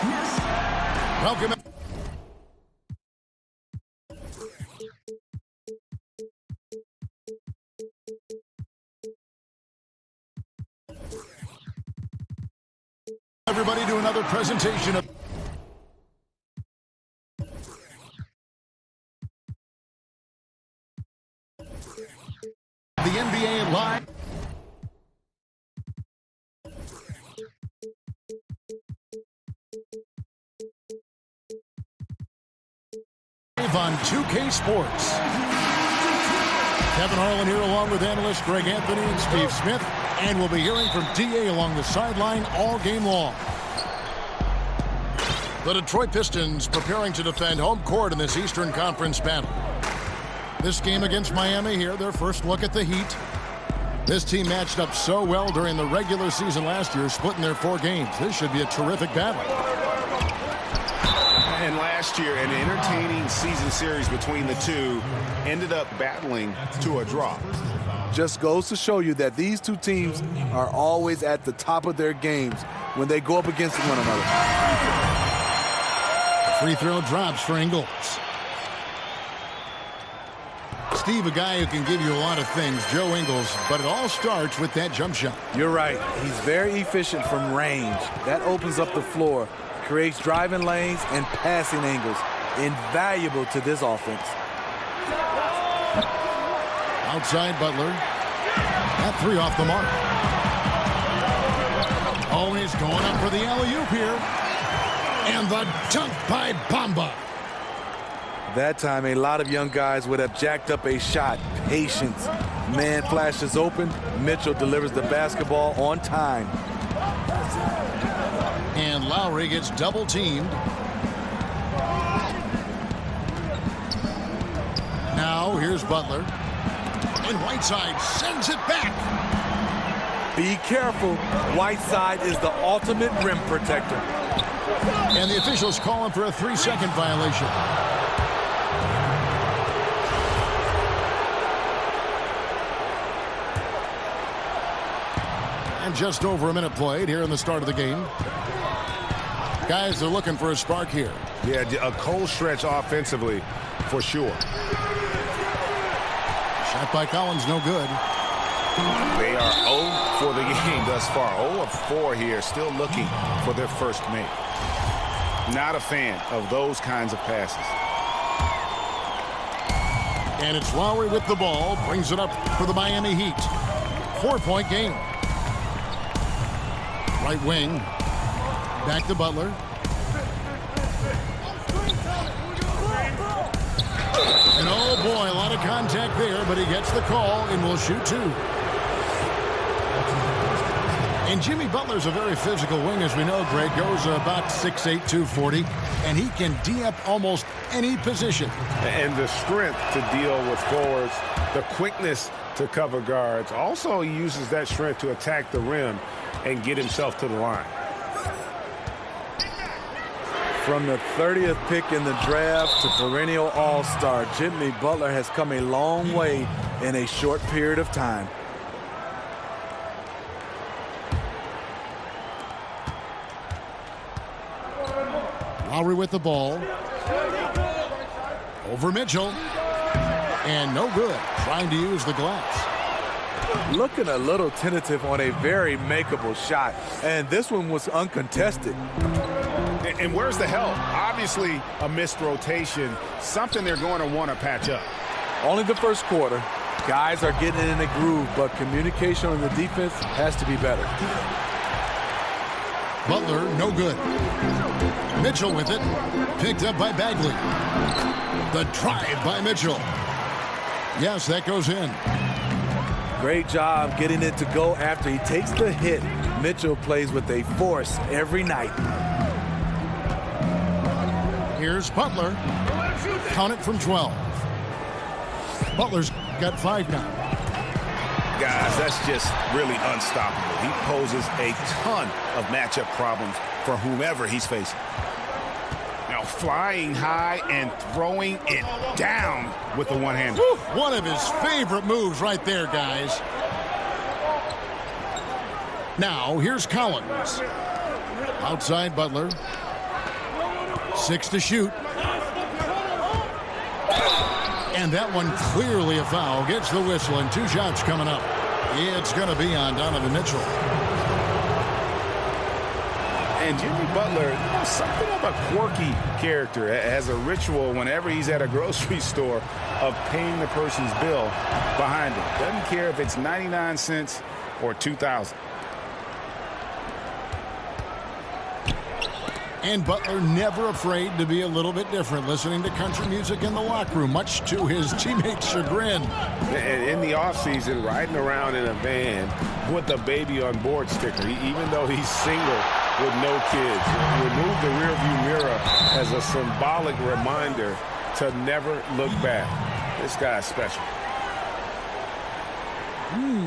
Welcome. Everybody to another presentation of the NBA Live. On 2K Sports. Kevin Harlan here along with analysts Greg Anthony and Steve Smith, and we'll be hearing from DA along the sideline all game long. The Detroit Pistons preparing to defend home court in this Eastern Conference battle. This game against Miami here, their first look at the Heat. This team matched up so well during the regular season last year, splitting their 4 games. This should be a terrific battle. And last year, an entertaining season series between the two ended up battling to a draw. Just goes to show you that these two teams are always at the top of their games when they go up against one another. Free throw drops for Ingles. Steve, a guy who can give you a lot of things, Joe Ingles, but it all starts with that jump shot. You're right. He's very efficient from range. That opens up the floor, creates driving lanes and passing angles. Invaluable to this offense. Outside Butler. That 3 off the mark. Oh, he's going up for the alley-oop here. And the dunk by Bamba. That time, a lot of young guys would have jacked up a shot. Patience. Man flashes open. Mitchell delivers the basketball on time. And Lowry gets double-teamed. Now, here's Butler. And Whiteside sends it back. Be careful. Whiteside is the ultimate rim protector. And the officials call him for a 3-second violation. And just over a minute played here in the start of the game. Guys are looking for a spark here. Yeah, a cold stretch offensively for sure. Shot by Collins, no good. They are 0 for the game thus far. 0 of 4 here, still looking for their first make. Not a fan of those kinds of passes. And it's Lowry with the ball, brings it up for the Miami Heat. 4-point game. Right wing. Back to Butler. And oh boy, a lot of contact there, but he gets the call and will shoot 2. And Jimmy Butler's a very physical wing, as we know. Greg goes about 6'8", 240, and he can D-up almost any position. And the strength to deal with forwards, the quickness to cover guards. Also, he uses that strength to attack the rim and get himself to the line. From the 30th pick in the draft to perennial all-star, Jimmy Butler has come a long way in a short period of time. Lowry with the ball. Over Mitchell. And no good. Trying to use the glass. Looking a little tentative on a very makeable shot. And this one was uncontested. And where's the help? Obviously, a missed rotation. Something they're going to want to patch up. Only the first quarter. Guys are getting in a groove, but communication on the defense has to be better. Butler, no good. Mitchell with it. Picked up by Bagley. The drive by Mitchell. Yes, that goes in. Great job getting it to go after he takes the hit. Mitchell plays with a force every night. Here's Butler. Count it from 12. Butler's got 5 now. Guys, that's just really unstoppable. He poses a ton of matchup problems for whomever he's facing. Now flying high and throwing it down with the one-hander. One of his favorite moves right there, guys. Now, here's Collins. Outside Butler. 6 to shoot. And that one clearly a foul. Gets the whistle, and 2 shots coming up. It's going to be on Donovan Mitchell. And Jimmy Butler, something of a quirky character, has a ritual whenever he's at a grocery store of paying the person's bill behind him. Doesn't care if it's 99 cents or 2,000. And Butler never afraid to be a little bit different, listening to country music in the locker room, much to his teammates' chagrin. In the offseason, riding around in a van with a baby on board sticker, even though he's single with no kids. Remove the rearview mirror as a symbolic reminder to never look back. This guy's special.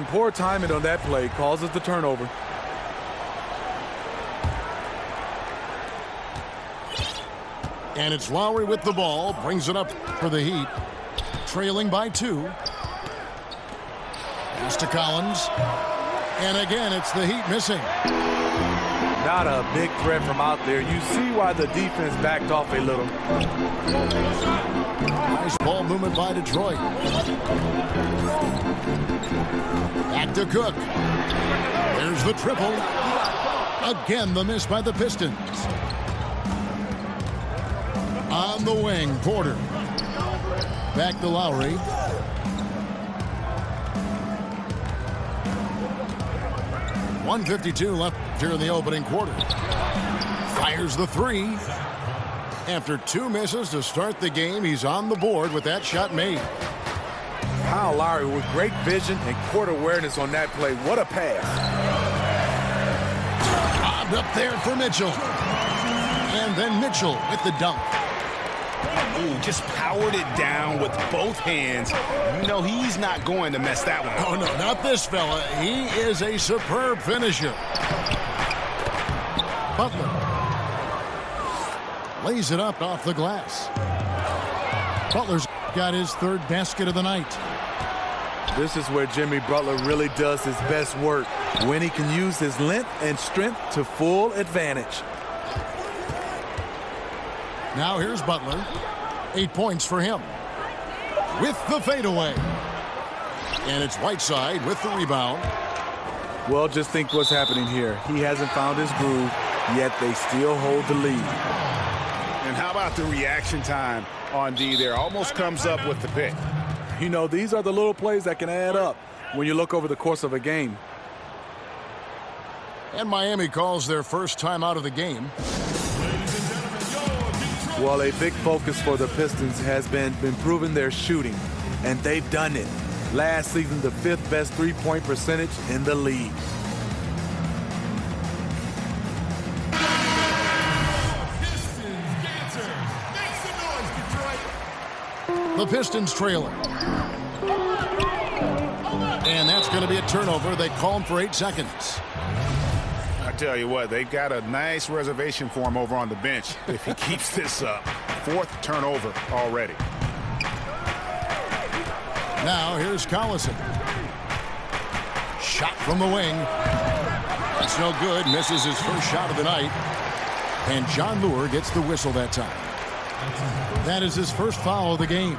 Poor timing on that play causes the turnover. And it's Lowry with the ball, brings it up for the Heat, trailing by 2. Pass to Collins, and again it's the Heat missing. Not a big threat from out there. You see why the defense backed off a little. Nice ball movement by Detroit. Back to Cook. There's the triple. Again the miss by the Pistons. On the wing, Porter. Back to Lowry. .152 left here in the opening quarter. Fires the 3. After 2 misses to start the game, he's on the board with that shot made. Kyle Lowry with great vision and court awareness on that play. What a pass. Bobbed up there for Mitchell. And then Mitchell with the dunk. Ooh, just powered it down with both hands. You know he's not going to mess that one up. Oh, no, not this fella. He is a superb finisher. Butler lays it up off the glass. Butler's got his 3rd basket of the night. This is where Jimmy Butler really does his best work, when he can use his length and strength to full advantage. Now here's Butler. 8 points for him. With the fadeaway. And it's Whiteside with the rebound. Well, just think what's happening here. He hasn't found his groove, yet they still hold the lead. And how about the reaction time on D there? Almost comes up with the pick. You know, these are the little plays that can add up when you look over the course of a game. And Miami calls their first time out of the game. Well, a big focus for the Pistons has been improving their shooting, and they've done it. Last season, the 5th best three-point percentage in the league. The Pistons trailing. And that's going to be a turnover. They call him for 8 seconds. I tell you what, they've got a nice reservation for him over on the bench if he keeps this up. 4th turnover already. Now here's Collison. Shot from the wing. That's no good. Misses his first shot of the night. And John Moore gets the whistle that time. That is his first foul of the game.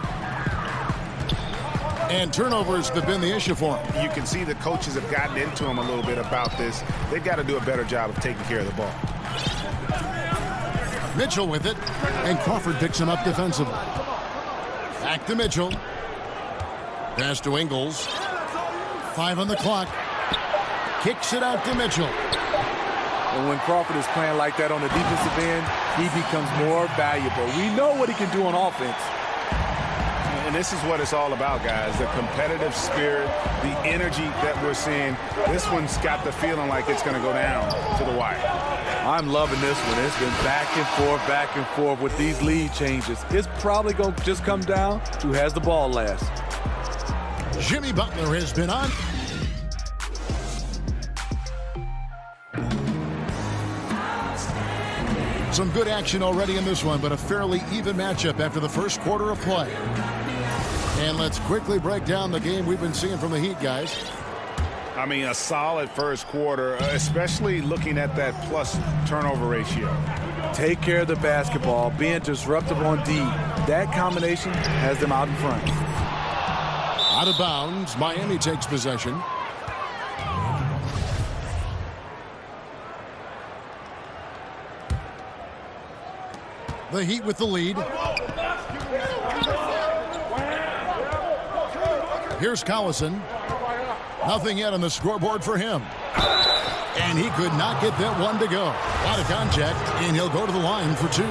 And turnovers have been the issue for him. You can see the coaches have gotten into him a little bit about this. They've got to do a better job of taking care of the ball. Mitchell with it, and Crawford picks him up defensively. Back to Mitchell. Pass to Ingles. 5 on the clock. Kicks it out to Mitchell. And when Crawford is playing like that on the defensive end, he becomes more valuable. We know what he can do on offense. And this is what it's all about, guys. The competitive spirit, the energy that we're seeing. This one's got the feeling like it's going to go down to the wire. I'm loving this one. It's been back and forth with these lead changes. It's probably going to just come down to who has the ball last. Jimmy Butler has been on. Some good action already in this one, but a fairly even matchup after the first quarter of play. And let's quickly break down the game we've been seeing from the Heat, guys. I mean, a solid first quarter, especially looking at that plus turnover ratio. take care of the basketball, being disruptive on D. That combination has them out in front. Out of bounds, Miami takes possession. The Heat with the lead. Here's Collison. Nothing yet on the scoreboard for him. And he could not get that one to go. A lot of contact, and he'll go to the line for two.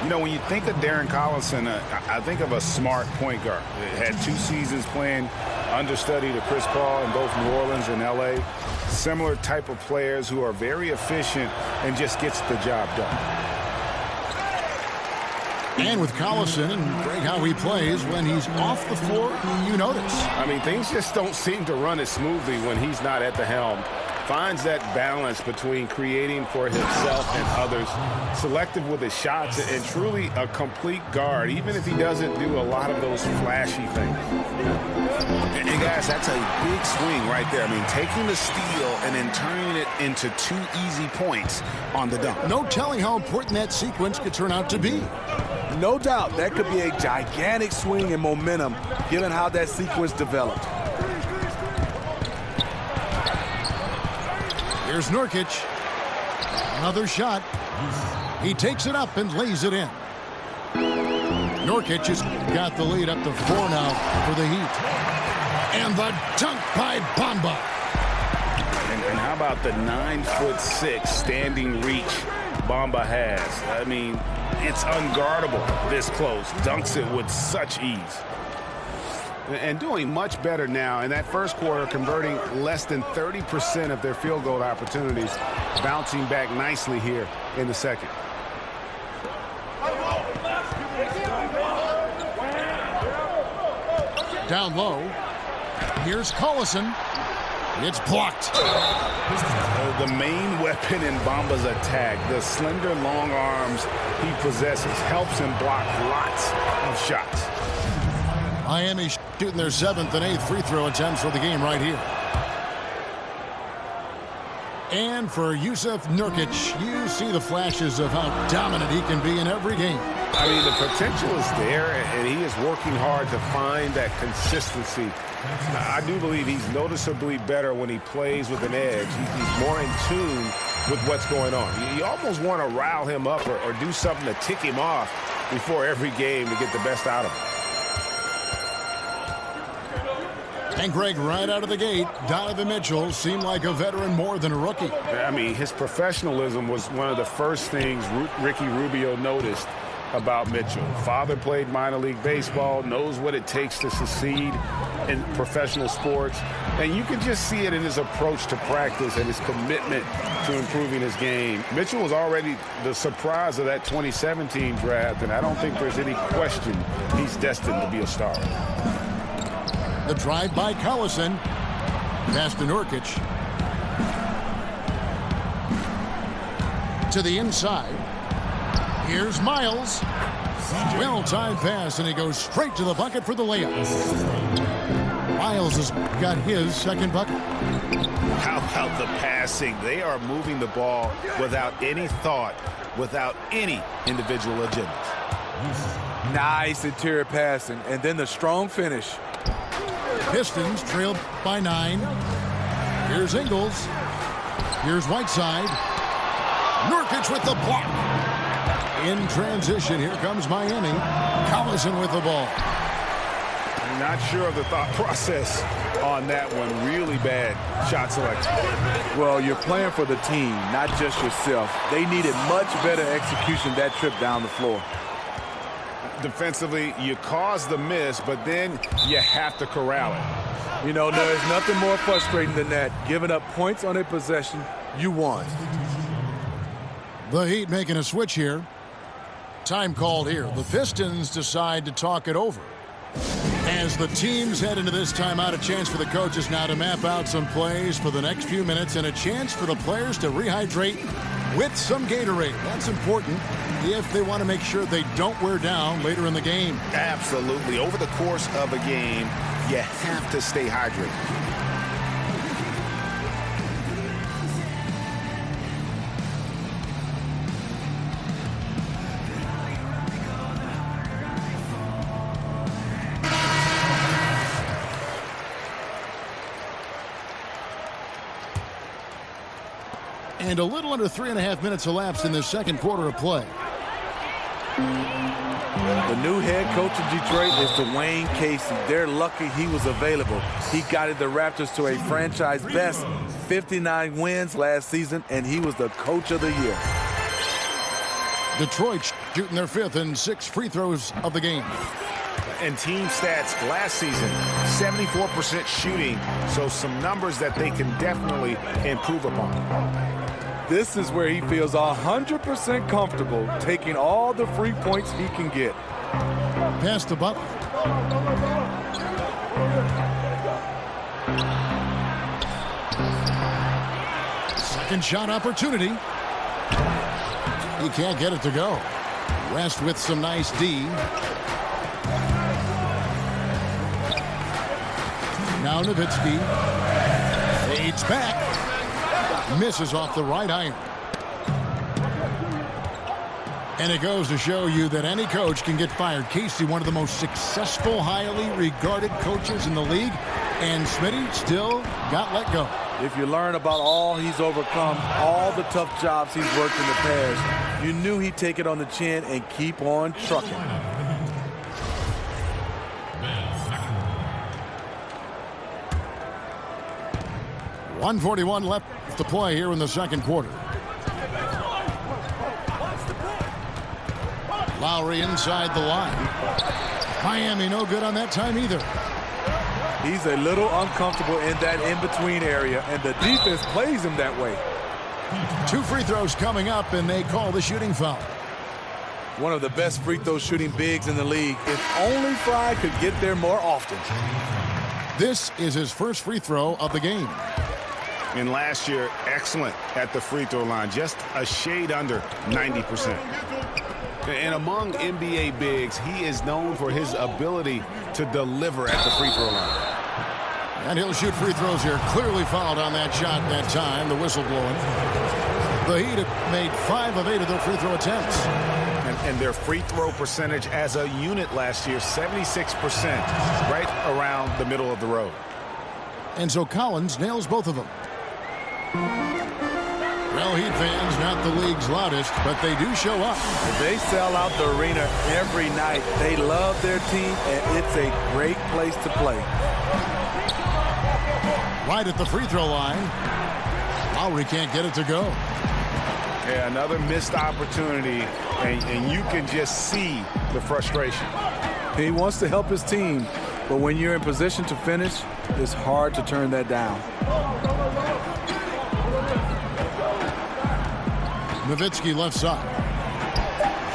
You know, when you think of Darren Collison, I think of a smart point guard. Had 2 seasons playing understudy to Chris Paul in both New Orleans and L.A. Similar type of players who are very efficient and just gets the job done. And with Collison and Greg, how he plays, when he's off the floor, you notice. I mean, things just don't seem to run as smoothly when he's not at the helm. Finds that balance between creating for himself and others, selective with his shots, and truly a complete guard, even if he doesn't do a lot of those flashy things. And guys, that's a big swing right there. I mean, taking the steal and then turning it into 2 easy points on the dunk. No telling how important that sequence could turn out to be. No doubt that could be a gigantic swing in momentum given how that sequence developed. Here's Nurkic. Another shot. He takes it up and lays it in. Nurkic has got the lead up to 4 now for the Heat. And the dunk by Bamba. And how about the 9'6" standing reach Bamba has? I mean, it's unguardable this close. Dunks it with such ease. And doing much better now in that first quarter, converting less than 30% of their field goal opportunities, bouncing back nicely here in the second. Down low. Here's Collison. It's blocked. The main weapon in Bamba's attack, the slender long arms he possesses, helps him block lots of shots. Miami shooting their 7th and 8th free throw attempts for the game right here. And for Jusuf Nurkic, you see the flashes of how dominant he can be in every game. I mean, the potential is there, and he is working hard to find that consistency. I do believe he's noticeably better when he plays with an edge. He's more in tune with what's going on. You almost want to rile him up or do something to tick him off before every game to get the best out of him. And Greg, right out of the gate, Donovan Mitchell seemed like a veteran more than a rookie. I mean, his professionalism was one of the first things Ricky Rubio noticed about Mitchell. Father played minor league baseball, knows what it takes to succeed in professional sports. And you can just see it in his approach to practice and his commitment to improving his game. Mitchell was already the surprise of that 2017 draft, and I don't think there's any question he's destined to be a star. The drive by Collison. Pass to Nurkic. To the inside. Here's Miles. Well-timed pass, and he goes straight to the bucket for the layup. Miles has got his second bucket. How about the passing? They are moving the ball without any thought, without any individual agendas. Nice interior passing, and then the strong finish. Pistons trailed by 9. Here's Ingles. Here's Whiteside. Nurkic with the block. In transition, here comes Miami. Collison with the ball. I'm not sure of the thought process on that one. Really bad shot selection. Well, you're playing for the team, not just yourself. They needed much better execution that trip down the floor. Defensively, you cause the miss, but then you have to corral it. You know, there is nothing more frustrating than that. Giving up points on a possession, you won. The Heat making a switch here. Time called here. The Pistons decide to talk it over. As the teams head into this timeout, a chance for the coaches now to map out some plays for the next few minutes and a chance for the players to rehydrate with some Gatorade. That's important if they want to make sure they don't wear down later in the game. Absolutely. Over the course of a game, you have to stay hydrated. And a little under 3.5 minutes elapsed in the second quarter of play. The new head coach of Detroit is Dwayne Casey. They're lucky he was available. He guided the Raptors to a franchise best 59 wins last season, and he was the coach of the year. Detroit shooting their 5th and 6th free throws of the game. And team stats last season, 74% shooting, so some numbers that they can definitely improve upon. This is where he feels 100% comfortable taking all the free points he can get. Pass to Butler. Second shot opportunity. He can't get it to go. West with some nice D. Now Nowitzki fades back. Misses off the right iron. And it goes to show you that any coach can get fired. Casey, one of the most successful, highly regarded coaches in the league. And Smitty still got let go. If you learn about all he's overcome, all the tough jobs he's worked in the past, you knew he'd take it on the chin and keep on trucking. .141 left to play here in the second quarter. Lowry inside the line. Miami no good on that time either. He's a little uncomfortable in that in-between area, and the defense plays him that way. 2 free throws coming up, and they call the shooting foul. One of the best free throw shooting bigs in the league. If only Fry could get there more often. This is his first free throw of the game. And last year, excellent at the free throw line, just a shade under 90%. And among NBA bigs, he is known for his ability to deliver at the free throw line. And he'll shoot free throws here. Clearly fouled on that shot that time, the whistle blowing. The Heat have made 5 of 8 of their free throw attempts. And their free throw percentage as a unit last year, 76%, right around the middle of the road. And so Collins nails both of them. Well, Heat fans, not the league's loudest, but they do show up. They sell out the arena every night. They love their team, and it's a great place to play. Right at the free throw line. Lowry can't get it to go. Yeah, another missed opportunity, and you can just see the frustration. He wants to help his team, but when you're in position to finish, it's hard to turn that down. Nowitzki left side.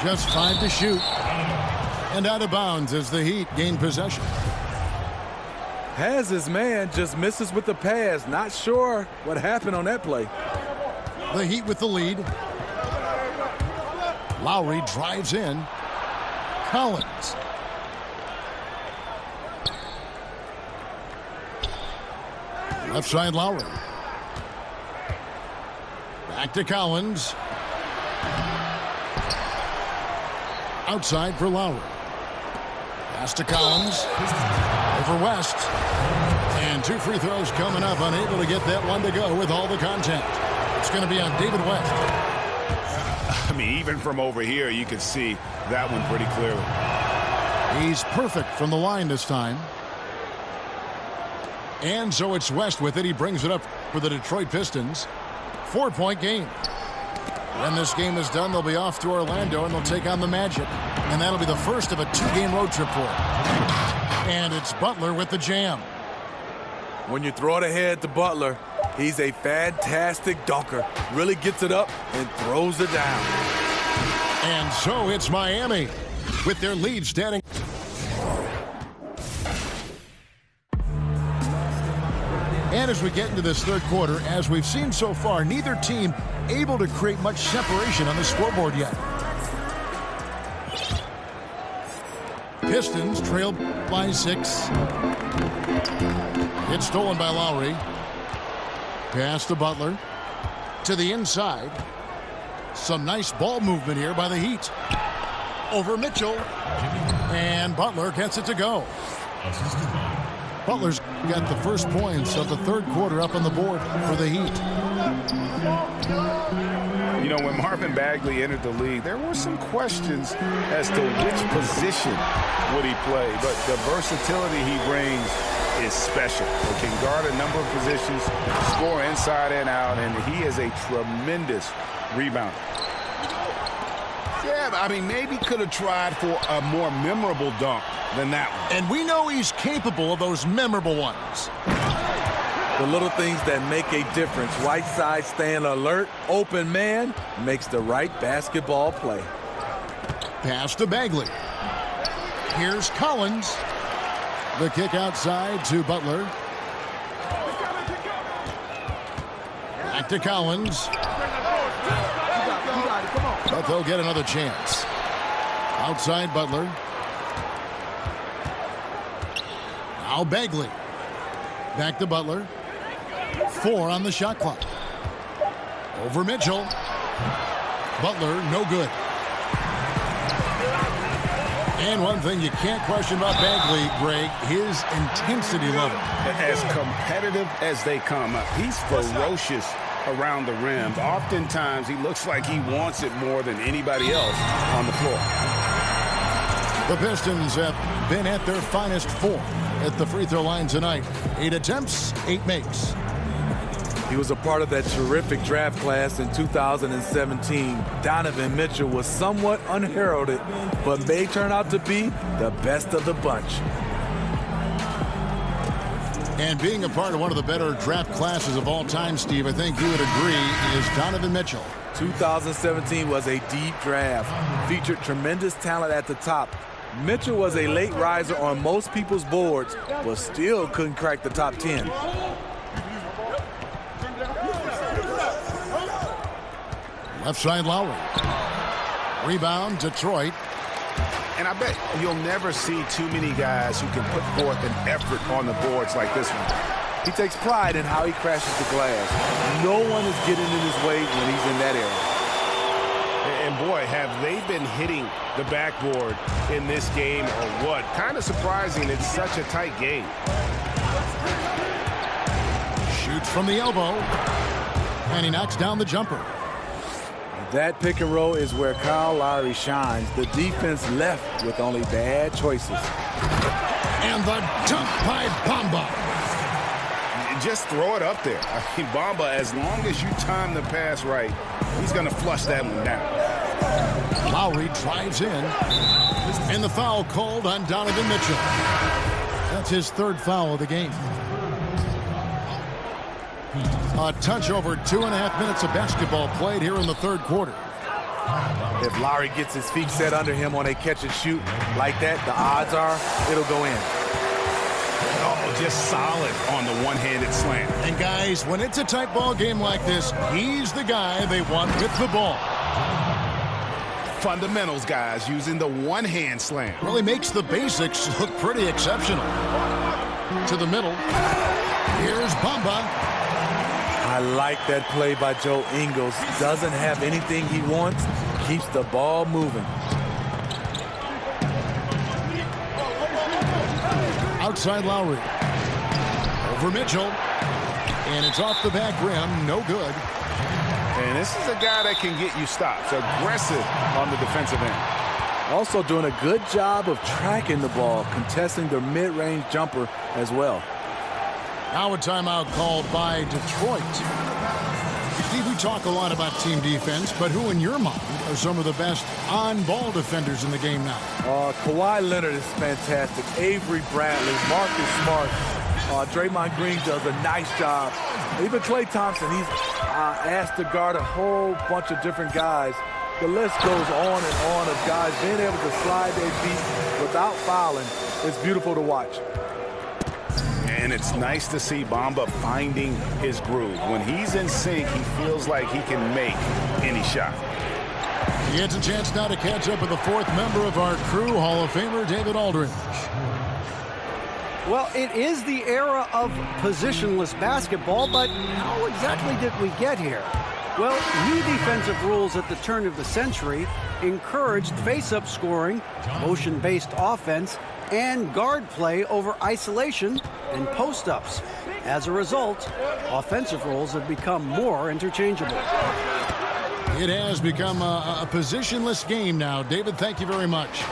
Just 5 to shoot. And out of bounds as the Heat gain possession. Has his man, just misses with the pass. Not sure what happened on that play. The Heat with the lead. Lowry drives in. Collins. Left side Lowry. Back to Collins. Outside for Lowry. Pass to Collins. Over West. And 2 free throws coming up. Unable to get that one to go with all the contact. It's going to be on David West. I mean, even from over here, you can see that one pretty clearly. He's perfect from the line this time. And so it's West with it. He brings it up for the Detroit Pistons. 4-point game. When this game is done, they'll be off to Orlando, and they'll take on the Magic. And that'll be the first of a 2-game road trip for them. And it's Butler with the jam. When you throw it ahead to Butler, he's a fantastic dunker. Really gets it up and throws it down. And so it's Miami with their lead standing. And as we get into this third quarter, as we've seen so far, neither team able to create much separation on the scoreboard yet. Pistons trail by 6. It's stolen by Lowry. Pass to Butler. To the inside. Some nice ball movement here by the Heat. Over Mitchell. And Butler gets it to go. Butler's got the first points of the third quarter up on the board for the Heat. Marvin Bagley entered the league, there were some questions as to which position would he play, but the versatility he brings is special. He can guard a number of positions, score inside and out, and he is a tremendous rebounder. Yeah, I mean, maybe could have tried for a more memorable dunk than that one. And we know he's capable of those memorable ones. The little things that make a difference. Whiteside staying alert, open man, makes the right basketball play. Pass to Bagley. Here's Collins. The kick outside to Butler. Back to Collins. But they'll get another chance. Outside Butler. Now Bagley. Back to Butler. 4 on the shot clock. Over Mitchell. Butler, no good. And one thing you can't question about Bagley, Greg, his intensity level. As competitive as they come up, he's ferocious around the rim. Oftentimes, he looks like he wants it more than anybody else on the floor. The Pistons have been at their finest 4 at the free throw line tonight. 8 attempts, 8 makes. He was a part of that terrific draft class in 2017. Donovan Mitchell was somewhat unheralded, but may turn out to be the best of the bunch. And being a part of one of the better draft classes of all time, Steve, I think you would agree, is Donovan Mitchell. 2017 was a deep draft. Featured tremendous talent at the top. Mitchell was a late riser on most people's boards, but still couldn't crack the top 10. Left side Lowry. Rebound, Detroit. And I bet you'll never see too many guys who can put forth an effort on the boards like this one. He takes pride in how he crashes the glass. No one is getting in his way when he's in that area. And boy, have they been hitting the backboard in this game or what? Kind of surprising, it's such a tight game. Shoots from the elbow. And he knocks down the jumper. That pick and roll is where Kyle Lowry shines. The defense left with only bad choices. And the dunk by Bamba. Just throw it up there. I mean, Bamba, as long as you time the pass right, he's going to flush that one down. Lowry drives in. And the foul called on Donovan Mitchell. That's his 3rd foul of the game. A touch over 2.5 minutes of basketball played here in the 3rd quarter. If Lowry gets his feet set under him on a catch and shoot like that, the odds are it'll go in. Oh, just solid on the one-handed slam. And guys, when it's a tight ball game like this, he's the guy they want with the ball. Fundamentals, guys, using the one-hand slam. Really makes the basics look pretty exceptional. To the middle. Here's Bamba. I like that play by Joe Ingles. Doesn't have anything he wants. Keeps the ball moving. Outside Lowry. Over Mitchell. And it's off the back rim. No good. And this is a guy that can get you stops. Aggressive on the defensive end. Also doing a good job of tracking the ball, contesting the mid-range jumper as well. Now a timeout called by Detroit. Steve, we talk a lot about team defense, but who in your mind are some of the best on-ball defenders in the game now? Kawhi Leonard is fantastic. Avery Bradley, Marcus Smart, Draymond Green does a nice job. Even Klay Thompson, he's asked to guard a whole bunch of different guys. The list goes on and on of guys being able to slide their feet without fouling. It's beautiful to watch. And it's nice to see Bamba finding his groove. When he's in sync, he feels like he can make any shot. He gets a chance now to catch up with the 4th member of our crew, Hall of Famer David Aldridge. Well, it is the era of positionless basketball, but how exactly did we get here? Well, new defensive rules at the turn of the century encouraged face-up scoring, motion-based offense, and guard play over isolation and post-ups. As a result, offensive roles have become more interchangeable. It has become a positionless game now. David, thank you very much.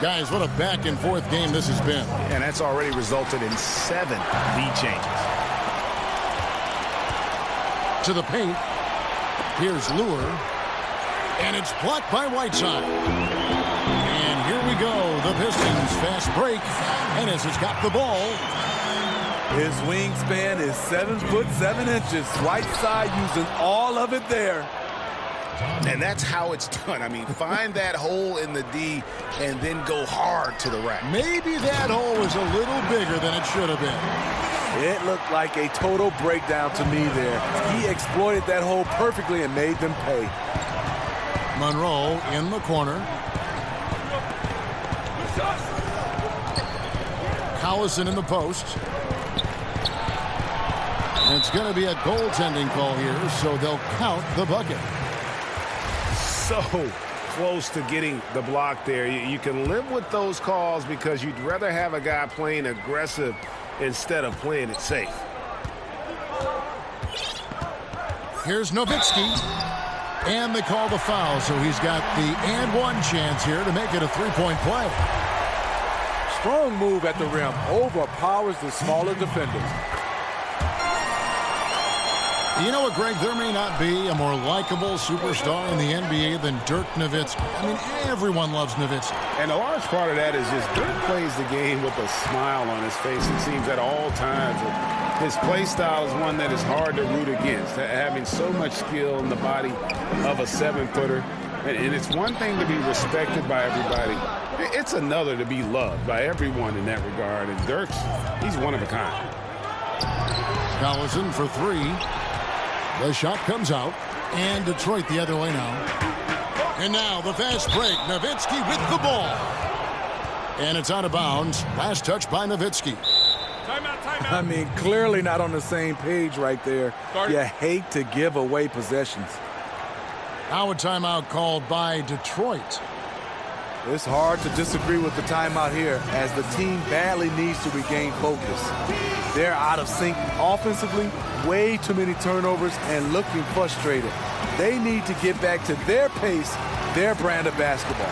Guys, what a back-and-forth game this has been. And that's already resulted in 7 lead changes. To the paint. Here's Lure. And it's blocked by Whiteside. And here we go. The Pistons fast break. Ennis has got the ball. His wingspan is 7'7". Whiteside using all of it there. And that's how it's done. I mean, find that hole in the D and then go hard to the rack. Maybe that hole was a little bigger than it should have been. It looked like a total breakdown to me there. He exploited that hole perfectly and made them pay. Monroe in the corner. Collison in the post. And it's going to be a goaltending call here, so they'll count the bucket. So close to getting the block there. You can live with those calls because you'd rather have a guy playing aggressive instead of playing it safe. Here's Nowitzki. And they call the foul, so he's got the and one chance here to make it a three-point play. Strong move at the rim. Overpowers the smaller defenders. You know what, Greg? There may not be a more likable superstar in the NBA than Dirk Nowitzki. I mean, everyone loves Nowitzki. And a large part of that is just Dirk plays the game with a smile on his face, it seems, at all times. His play style is one that is hard to root against, having so much skill in the body of a 7-footer. And it's one thing to be respected by everybody. It's another to be loved by everyone in that regard. And Dirk's, he's one of a kind. Collison for 3. The shot comes out, and Detroit the other way now. And now the fast break. Nowitzki with the ball. And it's out of bounds. Last touch by Nowitzki. Timeout. I mean, clearly not on the same page right there. You hate to give away possessions. Now a timeout called by Detroit. It's hard to disagree with the timeout here as the team badly needs to regain focus. They're out of sync offensively, way too many turnovers, and looking frustrated. They need to get back to their pace, their brand of basketball.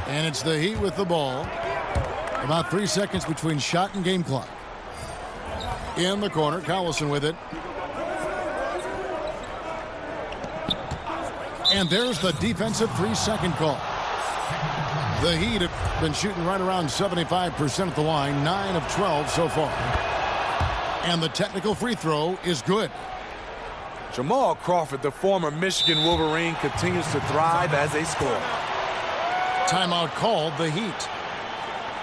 And it's the Heat with the ball. About 3 seconds between shot and game clock. In the corner, Collison with it. And there's the defensive 3-second call. The Heat have been shooting right around 75% at the line, 9 of 12 so far. And the technical free throw is good. Jamal Crawford, the former Michigan Wolverine, continues to thrive as a scorer. Timeout called the Heat.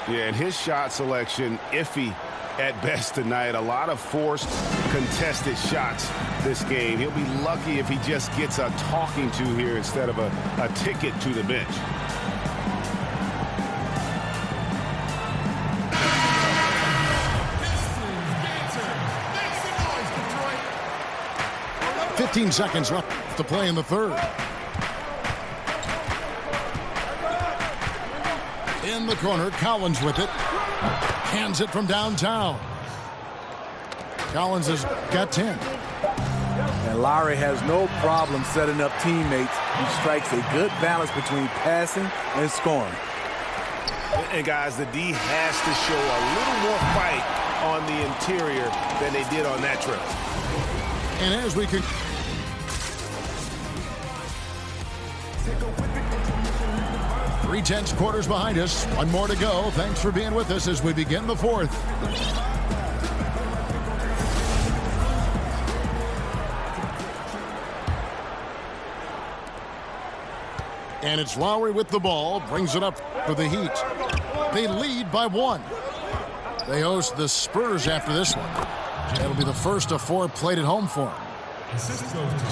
Yeah, and his shot selection, iffy at best tonight. A lot of forced, contested shots this game. He'll be lucky if he just gets a talking to here instead of a ticket to the bench. Detroit. 15 seconds left to play in the third. In the corner, Collins with it. Hands it from downtown. Collins has got 10. And Lowry has no problem setting up teammates. He strikes a good balance between passing and scoring. And guys, the D has to show a little more fight on the interior than they did on that trip. And as we can... 3/10 quarters behind us. One more to go. Thanks for being with us as we begin the fourth. And it's Lowry with the ball. Brings it up for the Heat. They lead by 1. They host the Spurs after this one. That'll be the first of 4 played at home for them.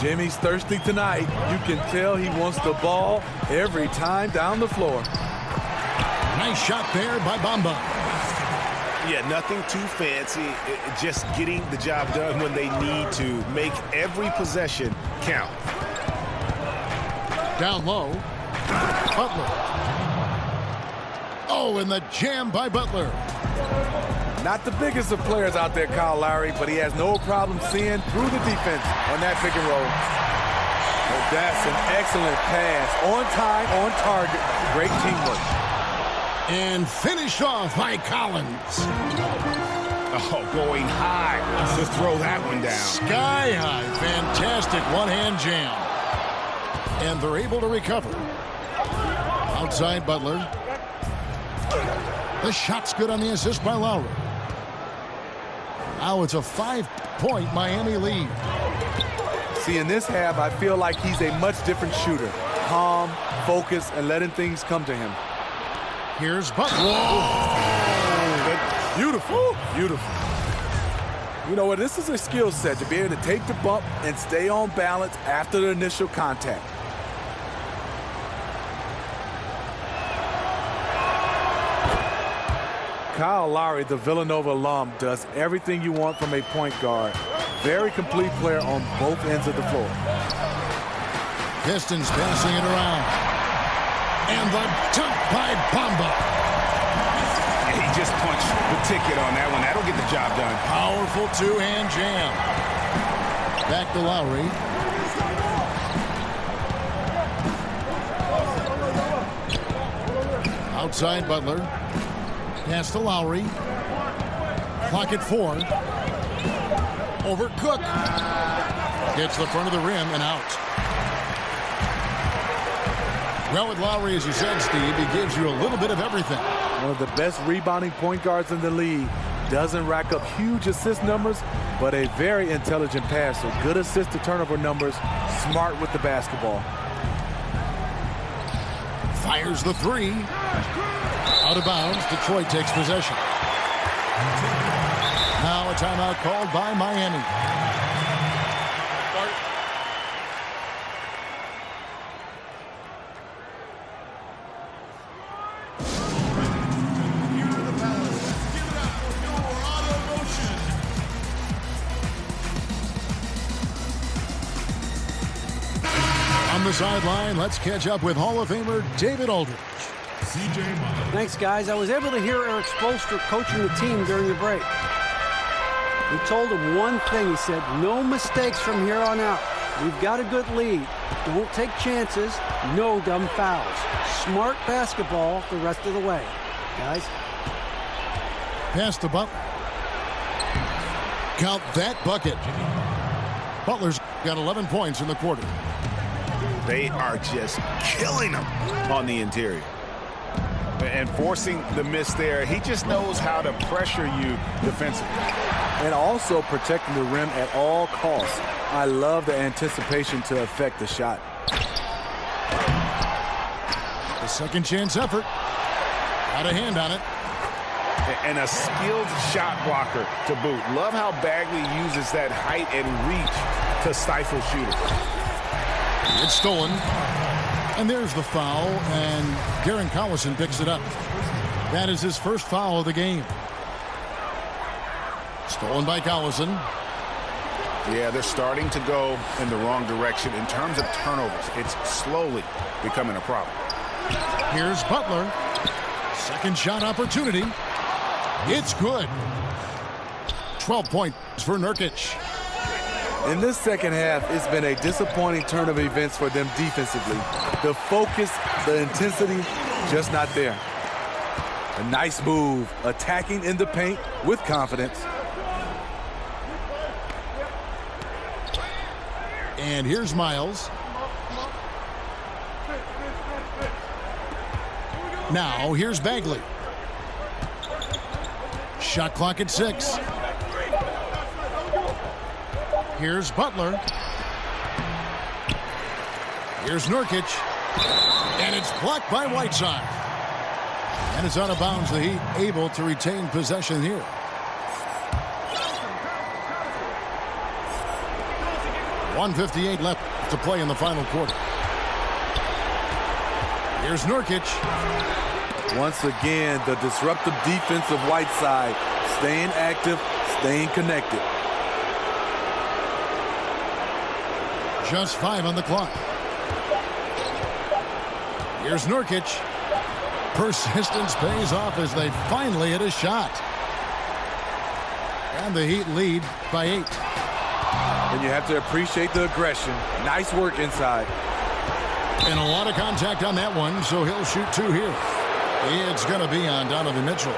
Jimmy's thirsty tonight. You can tell he wants the ball every time down the floor. Nice shot there by Bamba. Yeah, nothing too fancy. Just getting the job done when they need to. Make every possession count. Down low. Butler. Oh, and the jam by Butler. Not the biggest of players out there, Kyle Lowry, but he has no problem seeing through the defense on that pick and roll. Oh, that's an excellent pass. On time, on target. Great teamwork. And finished off by Collins. Oh, going high to throw that one down. Sky high. Fantastic one-hand jam. And they're able to recover. Outside Butler. The shot's good on the assist by Lowry. Now it's a 5-point Miami lead. See, in this half, I feel like he's a much different shooter. Calm, focused, and letting things come to him. Here's Butler. Whoa. Beautiful. Beautiful. You know what? This is a skill set to be able to take the bump and stay on balance after the initial contact. Kyle Lowry, the Villanova alum, does everything you want from a point guard. Very complete player on both ends of the floor. Pistons passing it around. And the dunk by Bamba. Yeah, he just punched the ticket on that one. That'll get the job done. Powerful two-hand jam. Back to Lowry. Outside Butler. Pass to Lowry. Clock at 4. Over Cook. Hits the front of the rim and out. Well, with Lowry, as you said, Steve, he gives you a little bit of everything. One of the best rebounding point guards in the league. Doesn't rack up huge assist numbers, but a very intelligent passer. Good assist to turnover numbers. Smart with the basketball. Fires the 3. Out of bounds. Detroit takes possession. Now a timeout called by Miami. On the sideline, let's catch up with Hall of Famer David Aldridge. Thanks, guys. I was able to hear Eric Spoelstra coaching the team during the break. He told him one thing. He said, no mistakes from here on out. We've got a good lead. Don't take chances. No dumb fouls. Smart basketball the rest of the way. Guys. Pass to Butler. Count that bucket. Butler's got 11 points in the quarter. They are just killing him on the interior. And forcing the miss there, he just knows how to pressure you defensively. And also protecting the rim at all costs. I love the anticipation to affect the shot. A second chance effort. Got a hand on it. And a skilled shot blocker to boot. Love how Bagley uses that height and reach to stifle shooters. It's stolen. And there's the foul, and Darren Collison picks it up. That is his first foul of the game. Stolen by Collison. Yeah, they're starting to go in the wrong direction in terms of turnovers. It's slowly becoming a problem. Here's Butler. Second shot opportunity. It's good. 12 points for Nurkic. In this second half, it's been a disappointing turn of events for them defensively. The focus, the intensity, just not there. A nice move, attacking in the paint with confidence. And here's Miles. Now here's Bagley. Shot clock at 6. Here's Butler. Here's Nurkic. And it's blocked by Whiteside. And it's out of bounds. The Heat able to retain possession here. .158 left to play in the final quarter. Here's Nurkic. Once again, the disruptive defense of Whiteside. Staying active, staying connected. Just 5 on the clock. Here's Nurkic. Persistence pays off as they finally hit a shot. And the Heat lead by 8. And you have to appreciate the aggression. Nice work inside. And a lot of contact on that one, so he'll shoot 2 here. It's going to be on Donovan Mitchell.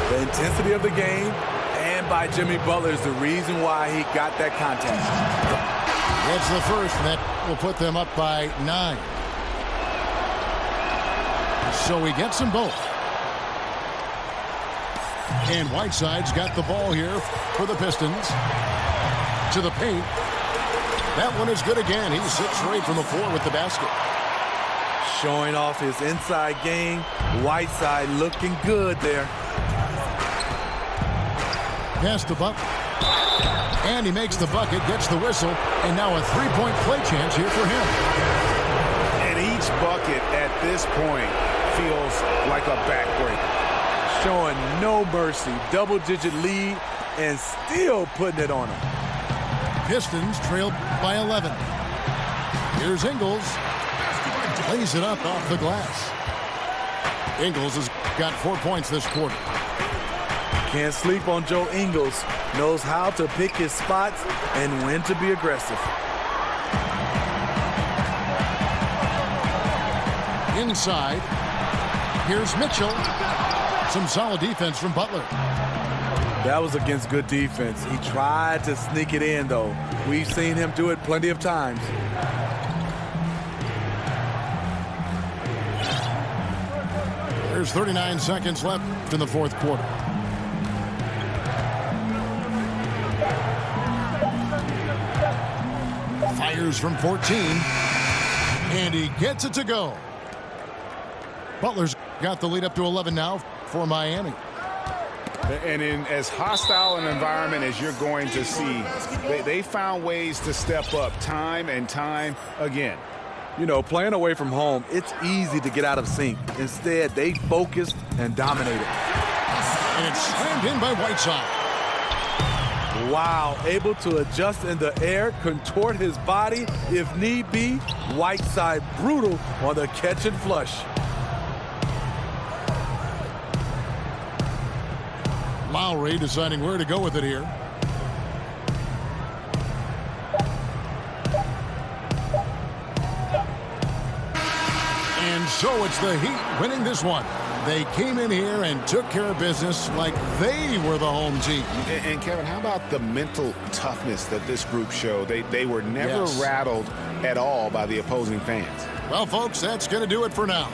The intensity of the game and by Jimmy Butler is the reason why he got that contact. It's the first, and that will put them up by 9. So he gets them both. And Whiteside's got the ball here for the Pistons. To the paint. That one is good again. He's 6 straight from the floor with the basket. Showing off his inside game. Whiteside looking good there. Pass to Butler. And he makes the bucket, gets the whistle, and now a 3-point play chance here for him. And each bucket at this point feels like a backbreaker. Showing no mercy. Double-digit lead and still putting it on him. Pistons trailed by 11. Here's Ingles. Lays it up off the glass. Ingles has got 4 points this quarter. Can't sleep on Joe Ingles. Knows how to pick his spots and when to be aggressive. Inside. Here's Mitchell. Some solid defense from Butler. That was against good defense. He tried to sneak it in, though. We've seen him do it plenty of times. There's 39 seconds left in the fourth quarter. Fires from 14. And he gets it to go. Butler's got the lead up to 11 now for Miami. And in as hostile an environment as you're going to see, they found ways to step up time and time again. You know, playing away from home, it's easy to get out of sync. Instead, they focused and dominated. And it's slammed in by Whiteside. Wow, able to adjust in the air, contort his body if need be. Whiteside brutal on the catch and flush. Lowry deciding where to go with it here. And so it's the Heat winning this one. They came in here and took care of business like they were the home team. And Kevin, how about the mental toughness that this group showed? They were never rattled at all by the opposing fans. Well, folks, that's going to do it for now.